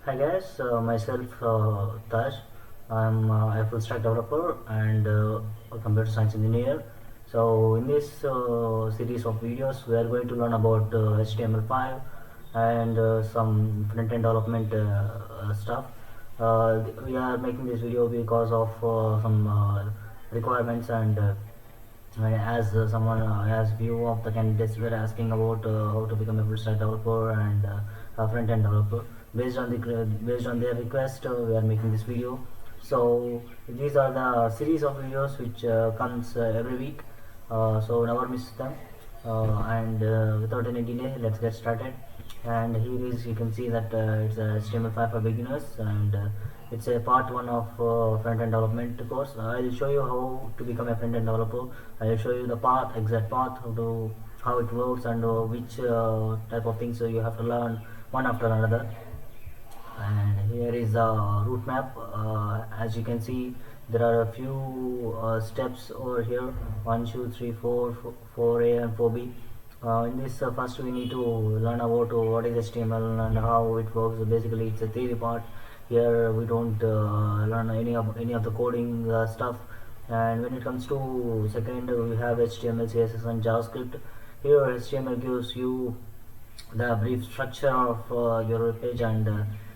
Hi guys, myself Taj. I'm a full stack developer and a computer science engineer. So in this series of videos, we are going to learn about HTML5 and some front-end development stuff. We are making this video because of some requirements and as someone as few of the candidates were asking about how to become a full stack developer and a front end developer. Based on their request, we are making this video. So these are the series of videos which comes every week. So never miss them. And without any delay, let's get started. And here is, you can see that it's a HTML5 for beginners, and it's a part 1 of front-end development course. I'll show you how to become a front-end developer. I'll show you the exact path, how it works, and which type of things you have to learn one after another. And here is the route map. As you can see, there are a few steps over here: 1 2 3 4 4a and 4b. In this, first we need to learn about what is HTML and how it works. Basically, it's a theory part. Here we don't learn any of the coding stuff. And when it comes to second, we have HTML, CSS, and JavaScript. Here, HTML gives you the brief structure of your page, and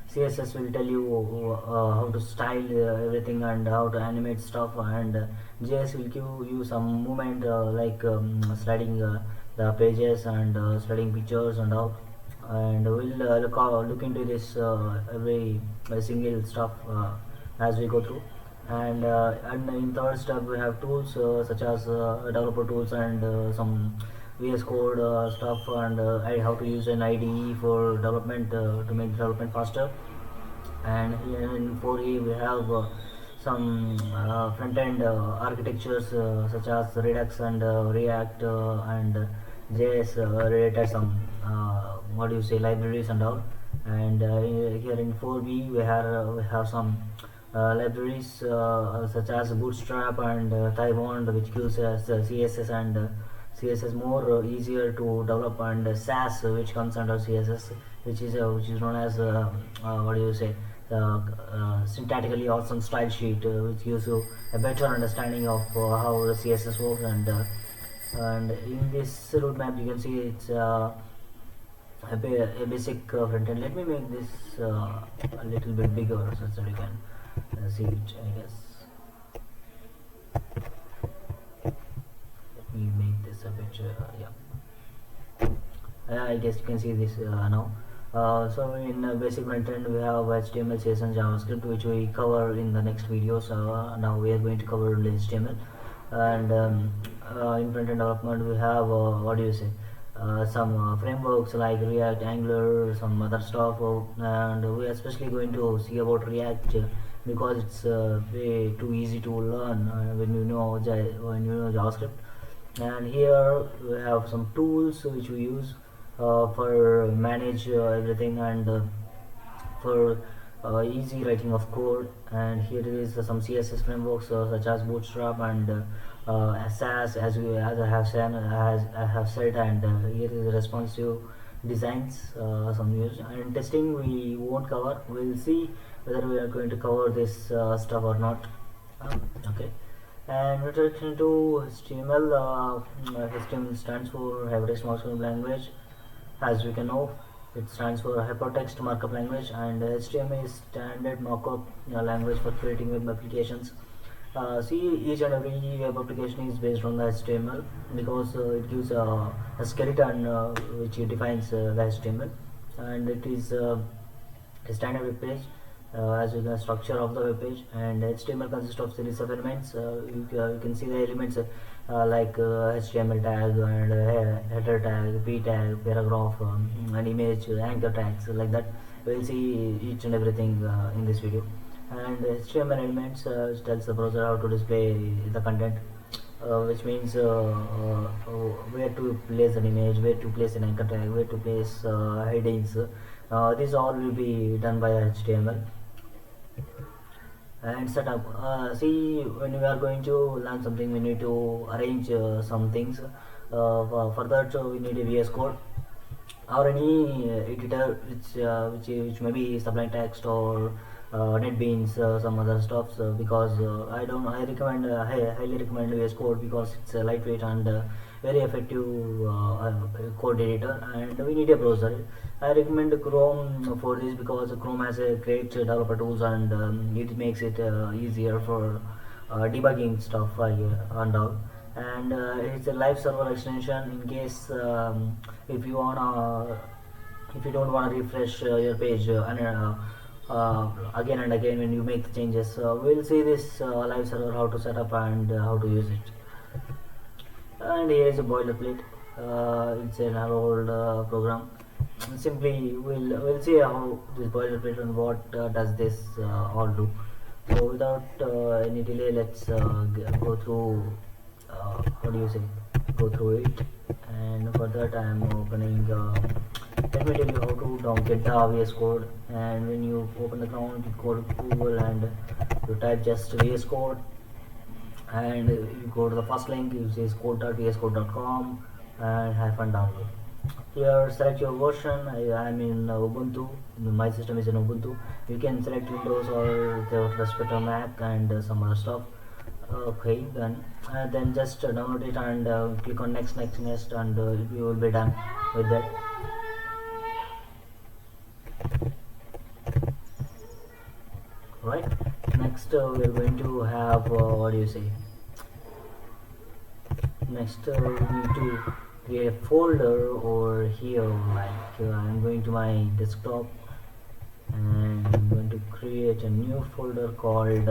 CSS will tell you how to style everything and how to animate stuff, and JS will give you some movement like sliding the pages and sliding pictures and all. And we'll look into this every single stuff as we go through. And in third step, we have tools such as developer tools and some VS Code stuff, and how to use an IDE for development to make development faster. And here in 4E we have some front-end architectures such as Redux and React and JS related some what do you say, libraries and all. And here in 4B we have some libraries such as Bootstrap and Taiwan, which gives us CSS and CSS more easier to develop, and SAS, which comes under CSS, which is known as what do you say, syntactically awesome style sheet, which gives you a better understanding of how the CSS works. And in this roadmap, you can see it's a basic front end. Let me make this a little bit bigger so that you can see it, I guess. Let me make this a bit yeah. I guess you can see this now. So in basic front end, we have HTML, CSS, and JavaScript, which we cover in the next video. So now we are going to cover the HTML. And in front end development, we have what do you say, some frameworks like React, Angular, some other stuff, and we are especially going to see about React because it's way too easy to learn when you know JavaScript. And here we have some tools which we use for manage everything, and for easy writing of code. And here is some CSS frameworks such as Bootstrap and SAS, as I have said. And here is responsive designs, some use. And testing we won't cover. We'll see whether we are going to cover this stuff or not. Okay. And introduction to HTML. HTML stands for Hypertext Markup Language. As we can know, it stands for Hypertext Markup Language, and HTML is standard markup language for creating web applications. See, each and every web application is based on the HTML because it gives a skeleton which defines the HTML, and it is a standard web page as with the structure of the web page. And HTML consists of series of elements. You can see the elements like HTML tag and header tag, p tag, paragraph, an image, anchor tags, like that. We'll see each and everything in this video. And HTML elements tells the browser how to display the content, which means where to place an image, where to place an anchor tag, where to place headings. This all will be done by HTML. And setup, see, when we are going to learn something, we need to arrange some things. For that we need a VS Code. or any editor which may be Sublime Text or NetBeans, some other stuffs, because I recommend, highly recommend VS Code because it's lightweight and very effective code editor, and we need a browser. I recommend Chrome for this because Chrome has a great developer tools, and it makes it easier for debugging stuff and all. And it's a live server extension in case if you wanna if you don't want to refresh your page again and again when you make the changes. We'll see this live server, how to set up and how to use it. And here is a boilerplate. It's an old program. Simply we'll see how this boilerplate and what does this all do. So without any delay, let's go through, how do you say, go through it. And for that I am opening, let me tell you how to get the VS Code. And when you open the account, you go to Google and you type just VS Code, and you go to the first link, you say code.vscode.com and hyphen download. Here select your version. I am in Ubuntu. My system is in Ubuntu. You can select Windows or the respect of Mac and some other stuff. Okay, then just download it and click on next, and you will be done with that. Right, next we are going to have, what do you say, next we need to create a folder over here. Like I'm going to my desktop and I'm going to create a new folder called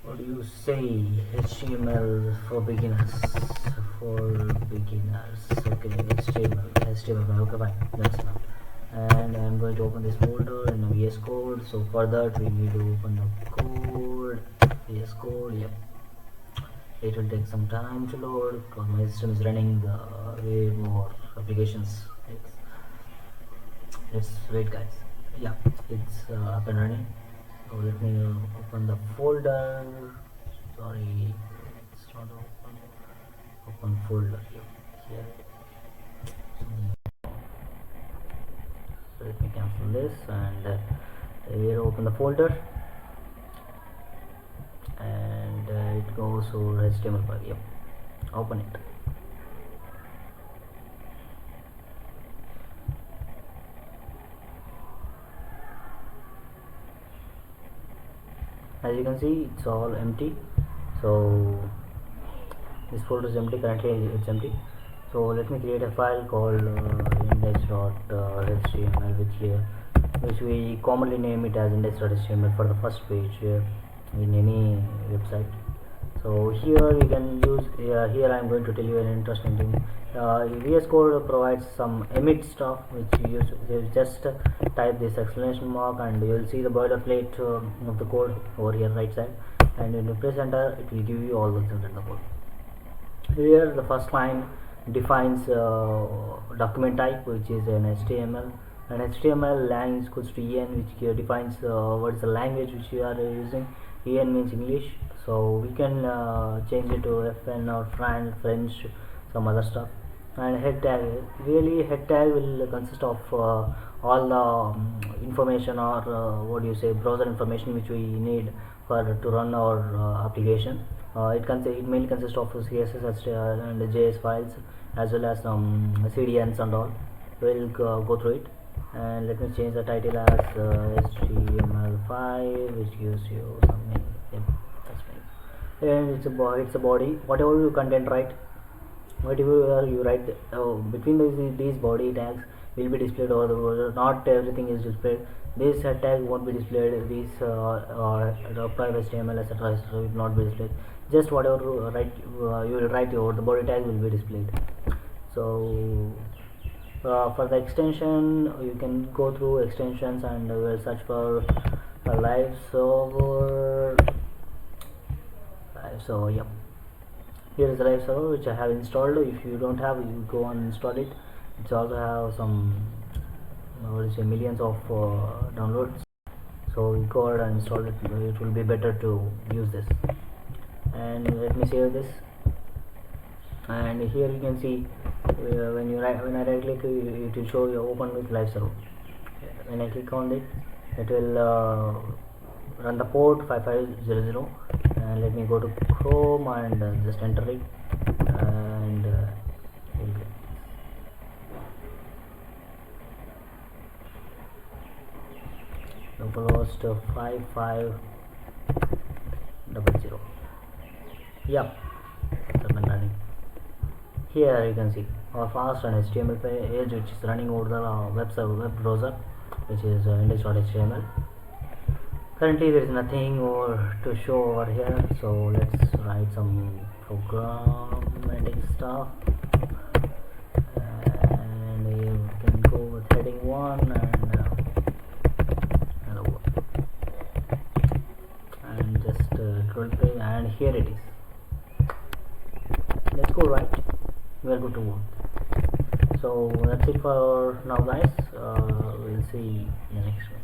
what do you say, HTML for beginners. Okay, HTML, okay, fine, that's enough. And I'm going to open this folder in a VS Code. So for that we need to open the code, VS Code. Yep, it will take some time to load because my system is running way more applications. Let's wait, guys. Yeah, it's up and running. So let me open the folder. Sorry, it's not open folder here. So let me cancel this and here open the folder, and it goes over HTML file. Yep, open it. As you can see, it's all empty. So this folder is empty. Currently it's empty. So let me create a file called index.html, which we commonly name it as index.html for the first page in any website. So here you can use, here I am going to tell you an interesting thing. VS Code provides some emit stuff, which you just type this exclamation mark and you will see the boilerplate of the code over here right side, and when you press enter it will give you all the things in the code. Here the first line defines document type, which is an HTML. And HTML lang is equals to en, which defines what is the language which you are using. En means English, so we can change it to FN or French, some other stuff. And head tag, really head tag will consist of all the information, or what do you say, browser information which we need for to run our application. It mainly consists of CSS and JS files, as well as some CDNs and all. We'll go through it. And let me change the title as HTML5, which gives you something. Yep, that's fine. And it's a body. Whatever you content write, whatever you write between these body tags will be displayed over the browser. Not everything is displayed. This head tag won't be displayed. These private HTML etc. will not be displayed. Just whatever you will write over the body tag will be displayed. So for the extension, you can go through extensions and we'll search for a live server. Yep, here is the live server which I have installed. If you don't have, you go and install it. It's also have some millions of downloads, so you go ahead and install it. It will be better to use this. And let me save this. And here you can see when I right click, it will show you open with live server. When I click on it, it will run the port 5500, and let me go to Chrome and just enter it, and localhost 5500. Yep, it's up and running. Here you can see our fast and HTML page which is running over the web browser, which is index.html. Currently there is nothing more to show over here, so let's write some programmatic stuff, and you can go with heading 1 and hello, and just control page, and here it is. Let's go right, we are good to move. So that's it for now, guys. We'll see in the next one.